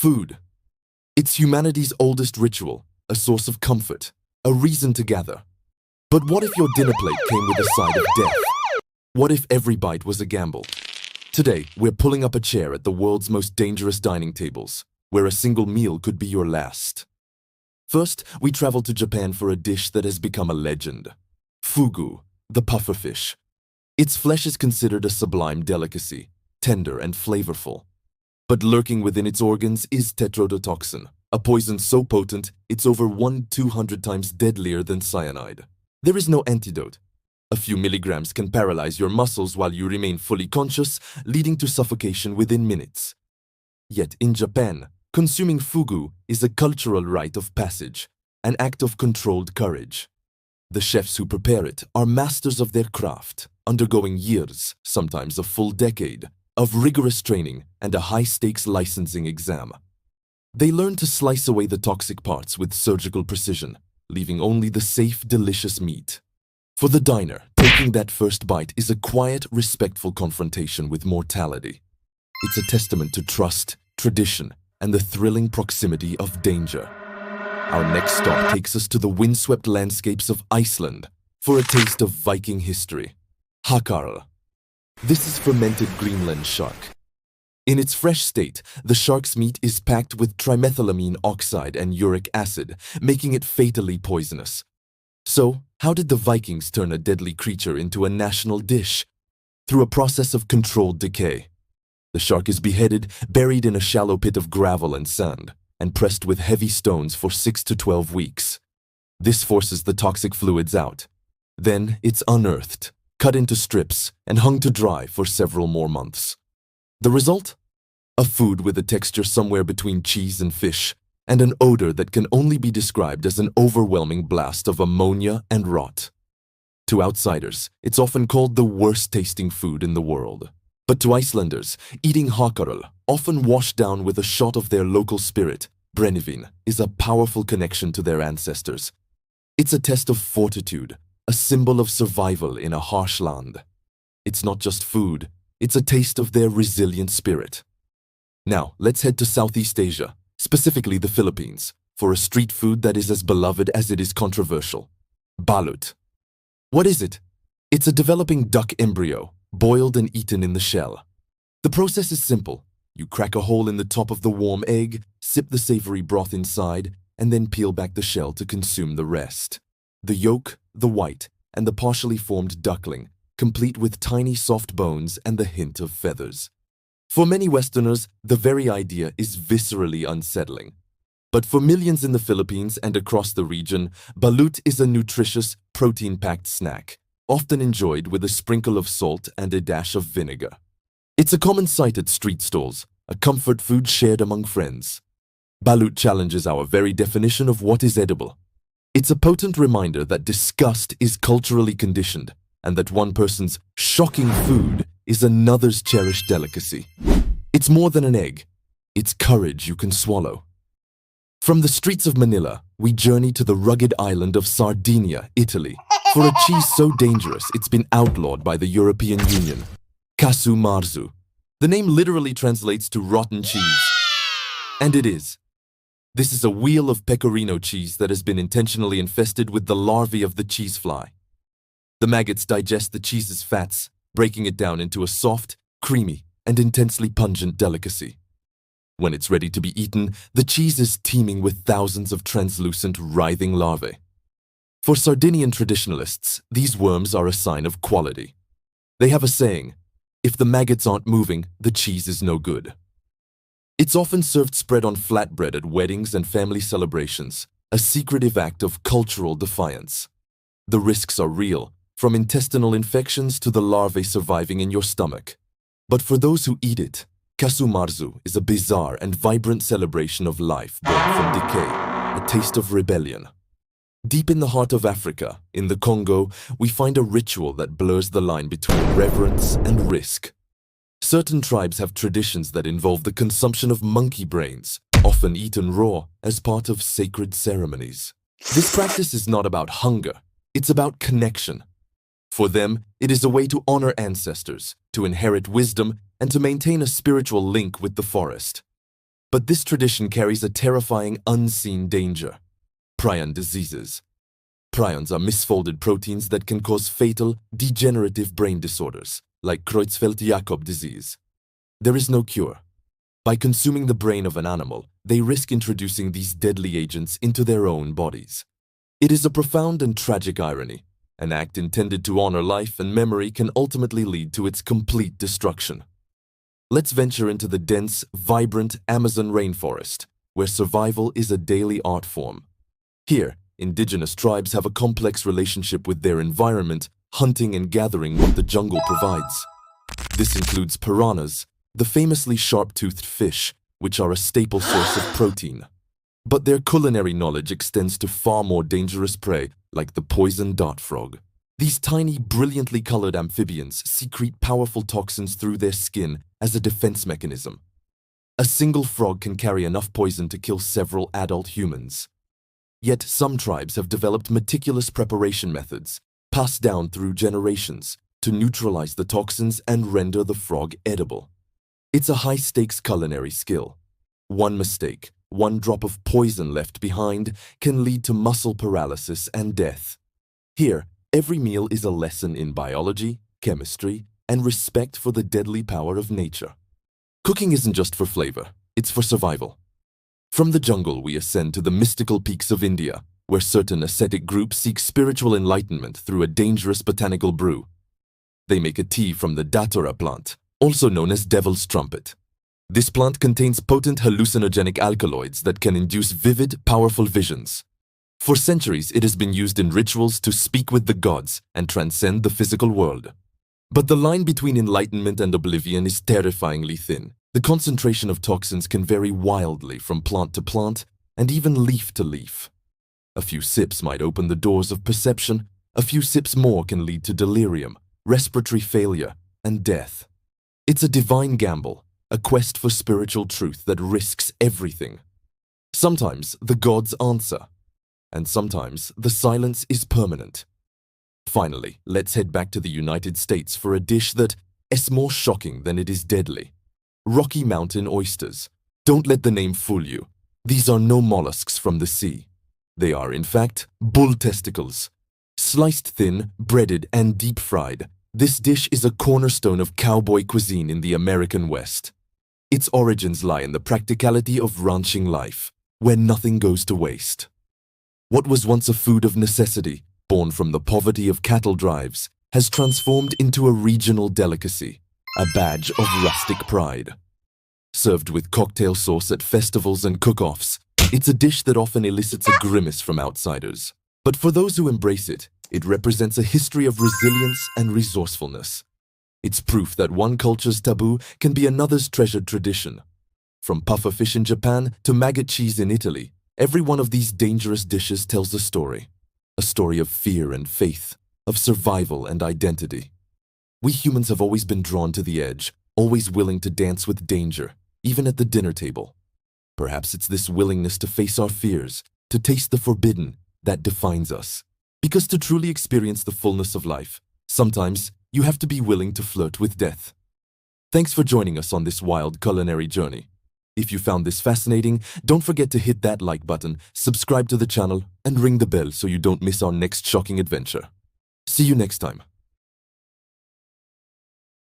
Food. It's humanity's oldest ritual, a source of comfort, a reason to gather. But what if your dinner plate came with a side of death? What if every bite was a gamble? Today, we're pulling up a chair at the world's most dangerous dining tables, where a single meal could be your last. First, we travel to Japan for a dish that has become a legend. Fugu, the pufferfish. Its flesh is considered a sublime delicacy, tender and flavorful. But lurking within its organs is tetrodotoxin, a poison so potent it's over 1-200 times deadlier than cyanide. There is no antidote. A few milligrams can paralyze your muscles while you remain fully conscious, leading to suffocation within minutes. Yet in Japan, consuming fugu is a cultural rite of passage, an act of controlled courage. The chefs who prepare it are masters of their craft, undergoing years, sometimes a full decade, of rigorous training and a high-stakes licensing exam. They learn to slice away the toxic parts with surgical precision, leaving only the safe, delicious meat. For the diner, taking that first bite is a quiet, respectful confrontation with mortality. It's a testament to trust, tradition, and the thrilling proximity of danger. Our next stop takes us to the windswept landscapes of Iceland for a taste of Viking history. Hakarl. This is fermented Greenland shark. In its fresh state, the shark's meat is packed with trimethylamine oxide and uric acid, making it fatally poisonous. So, how did the Vikings turn a deadly creature into a national dish? Through a process of controlled decay. The shark is beheaded, buried in a shallow pit of gravel and sand, and pressed with heavy stones for 6 to 12 weeks. This forces the toxic fluids out. Then it's unearthed, cut into strips, and hung to dry for several more months. The result? A food with a texture somewhere between cheese and fish, and an odor that can only be described as an overwhelming blast of ammonia and rot. To outsiders, it's often called the worst-tasting food in the world. But to Icelanders, eating hakarl, often washed down with a shot of their local spirit, brennivin, is a powerful connection to their ancestors. It's a test of fortitude, a symbol of survival in a harsh land. It's not just food, it's a taste of their resilient spirit. Now, let's head to Southeast Asia, specifically the Philippines, for a street food that is as beloved as it is controversial. Balut. What is it? It's a developing duck embryo, boiled and eaten in the shell. The process is simple. You crack a hole in the top of the warm egg, sip the savory broth inside, and then peel back the shell to consume the rest. The yolk, the white, and the partially formed duckling, complete with tiny soft bones and the hint of feathers. For many Westerners, the very idea is viscerally unsettling. But for millions in the Philippines and across the region, balut is a nutritious, protein-packed snack, often enjoyed with a sprinkle of salt and a dash of vinegar. It's a common sight at street stalls, a comfort food shared among friends. Balut challenges our very definition of what is edible. It's a potent reminder that disgust is culturally conditioned, and that one person's shocking food is another's cherished delicacy. It's more than an egg. It's courage you can swallow. From the streets of Manila, we journey to the rugged island of Sardinia, Italy, for a cheese so dangerous it's been outlawed by the European Union. Casu marzu. The name literally translates to rotten cheese. And it is. This is a wheel of pecorino cheese that has been intentionally infested with the larvae of the cheese fly. The maggots digest the cheese's fats, breaking it down into a soft, creamy, and intensely pungent delicacy. When it's ready to be eaten, the cheese is teeming with thousands of translucent, writhing larvae. For Sardinian traditionalists, these worms are a sign of quality. They have a saying, if the maggots aren't moving, the cheese is no good. It's often served spread on flatbread at weddings and family celebrations, a secretive act of cultural defiance. The risks are real, from intestinal infections to the larvae surviving in your stomach. But for those who eat it, casu marzu is a bizarre and vibrant celebration of life born from decay, a taste of rebellion. Deep in the heart of Africa, in the Congo, we find a ritual that blurs the line between reverence and risk. Certain tribes have traditions that involve the consumption of monkey brains, often eaten raw, as part of sacred ceremonies. This practice is not about hunger, it's about connection. For them, it is a way to honor ancestors, to inherit wisdom, and to maintain a spiritual link with the forest. But this tradition carries a terrifying unseen danger: prion diseases. Prions are misfolded proteins that can cause fatal, degenerative brain disorders, like Creutzfeldt-Jakob disease. There is no cure. By consuming the brain of an animal, they risk introducing these deadly agents into their own bodies. It is a profound and tragic irony. An act intended to honor life and memory can ultimately lead to its complete destruction. Let's venture into the dense, vibrant Amazon rainforest, where survival is a daily art form. Here, indigenous tribes have a complex relationship with their environment, hunting and gathering what the jungle provides. This includes piranhas, the famously sharp-toothed fish, which are a staple source of protein. But their culinary knowledge extends to far more dangerous prey, like the poison dart frog. These tiny, brilliantly colored amphibians secrete powerful toxins through their skin as a defense mechanism. A single frog can carry enough poison to kill several adult humans. Yet some tribes have developed meticulous preparation methods, passed down through generations, to neutralize the toxins and render the frog edible. It's a high-stakes culinary skill. One mistake, one drop of poison left behind, can lead to muscle paralysis and death. Here, every meal is a lesson in biology, chemistry, and respect for the deadly power of nature. Cooking isn't just for flavor, it's for survival. From the jungle, we ascend to the mystical peaks of India, where certain ascetic groups seek spiritual enlightenment through a dangerous botanical brew. They make a tea from the datura plant, also known as devil's trumpet. This plant contains potent hallucinogenic alkaloids that can induce vivid, powerful visions. For centuries, it has been used in rituals to speak with the gods and transcend the physical world. But the line between enlightenment and oblivion is terrifyingly thin. The concentration of toxins can vary wildly from plant to plant and even leaf to leaf. A few sips might open the doors of perception. A few sips more can lead to delirium, respiratory failure, and death. It's a divine gamble, a quest for spiritual truth that risks everything. Sometimes the gods answer, and sometimes the silence is permanent. Finally, let's head back to the United States for a dish that is more shocking than it is deadly. Rocky Mountain oysters. Don't let the name fool you. These are no mollusks from the sea. They are, in fact, bull testicles. Sliced thin, breaded, and deep-fried, this dish is a cornerstone of cowboy cuisine in the American West. Its origins lie in the practicality of ranching life, where nothing goes to waste. What was once a food of necessity, born from the poverty of cattle drives, has transformed into a regional delicacy, a badge of rustic pride. Served with cocktail sauce at festivals and cook-offs, it's a dish that often elicits a grimace from outsiders. But for those who embrace it, it represents a history of resilience and resourcefulness. It's proof that one culture's taboo can be another's treasured tradition. From pufferfish in Japan to maggot cheese in Italy, every one of these dangerous dishes tells a story of fear and faith, of survival and identity. We humans have always been drawn to the edge, always willing to dance with danger, even at the dinner table. Perhaps it's this willingness to face our fears, to taste the forbidden, that defines us. Because to truly experience the fullness of life, sometimes you have to be willing to flirt with death. Thanks for joining us on this wild culinary journey. If you found this fascinating, don't forget to hit that like button, subscribe to the channel, and ring the bell so you don't miss our next shocking adventure. See you next time.